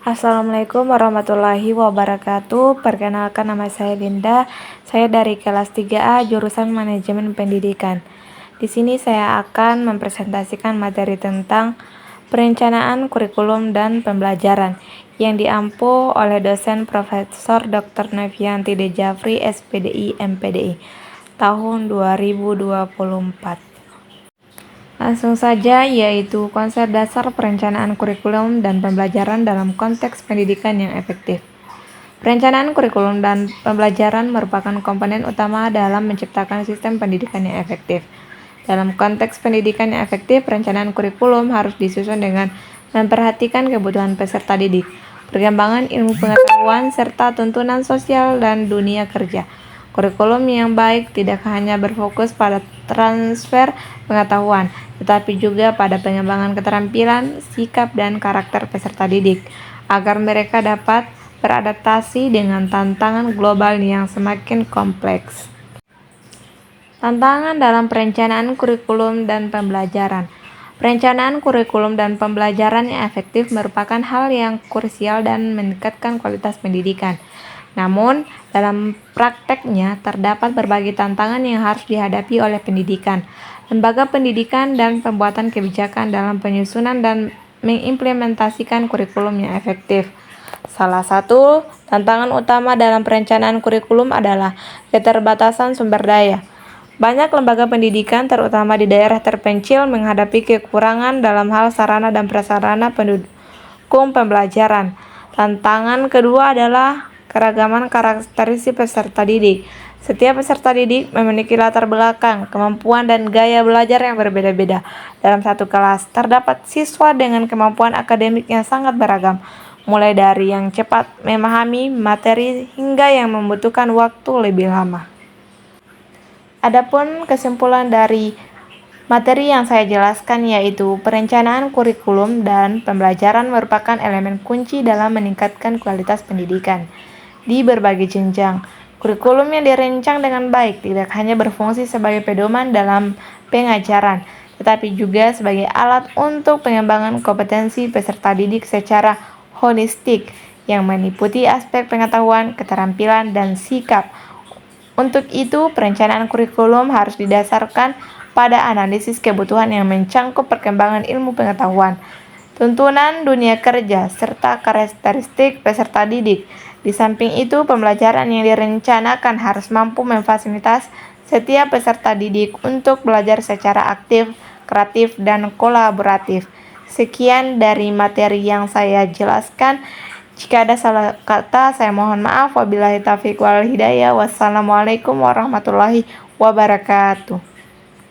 Assalamualaikum warahmatullahi wabarakatuh. Perkenalkan, nama saya Linda. Saya dari kelas 3A jurusan Manajemen Pendidikan. Di sini saya akan mempresentasikan materi tentang perencanaan kurikulum dan pembelajaran yang diampu oleh dosen Profesor Dr. Novianti Dejafri, SPDI, MPDI, tahun 2024. Langsung saja, yaitu konsep dasar perencanaan kurikulum dan pembelajaran dalam konteks pendidikan yang efektif. Perencanaan kurikulum dan pembelajaran merupakan komponen utama dalam menciptakan sistem pendidikan yang efektif. Dalam konteks pendidikan yang efektif, perencanaan kurikulum harus disusun dengan memperhatikan kebutuhan peserta didik, perkembangan ilmu pengetahuan, serta tuntunan sosial dan dunia kerja. Kurikulum yang baik tidak hanya berfokus pada transfer pengetahuan, tetapi juga pada pengembangan keterampilan, sikap, dan karakter peserta didik, agar mereka dapat beradaptasi dengan tantangan global yang semakin kompleks. Tantangan dalam perencanaan kurikulum dan pembelajaran. Perencanaan kurikulum dan pembelajaran yang efektif merupakan hal yang krusial dan meningkatkan kualitas pendidikan. Namun, dalam prakteknya terdapat berbagai tantangan yang harus dihadapi oleh pendidikan, lembaga pendidikan, dan pembuatan kebijakan dalam penyusunan dan mengimplementasikan kurikulum yang efektif. Salah satu tantangan utama dalam perencanaan kurikulum adalah keterbatasan sumber daya. Banyak lembaga pendidikan, terutama di daerah terpencil, menghadapi kekurangan dalam hal sarana dan prasarana pendukung pembelajaran. Tantangan kedua adalah keragaman karakteristik peserta didik. Setiap peserta didik memiliki latar belakang, kemampuan, dan gaya belajar yang berbeda-beda. Dalam satu kelas, terdapat siswa dengan kemampuan akademik yang sangat beragam, mulai dari yang cepat memahami materi hingga yang membutuhkan waktu lebih lama. Adapun kesimpulan dari materi yang saya jelaskan, yaitu perencanaan kurikulum dan pembelajaran merupakan elemen kunci dalam meningkatkan kualitas pendidikan di berbagai jenjang. Kurikulum yang dirancang dengan baik tidak hanya berfungsi sebagai pedoman dalam pengajaran, tetapi juga sebagai alat untuk pengembangan kompetensi peserta didik secara holistik yang meliputi aspek pengetahuan, keterampilan, dan sikap. Untuk itu, perencanaan kurikulum harus didasarkan pada analisis kebutuhan yang mencangkup perkembangan ilmu pengetahuan, tuntunan dunia kerja, serta karakteristik peserta didik. Di samping itu, pembelajaran yang direncanakan harus mampu memfasilitasi setiap peserta didik untuk belajar secara aktif, kreatif, dan kolaboratif. Sekian dari materi yang saya jelaskan. Jika ada salah kata, saya mohon maaf. Wabillahi taufiq wal hidayah. Wassalamualaikum warahmatullahi wabarakatuh.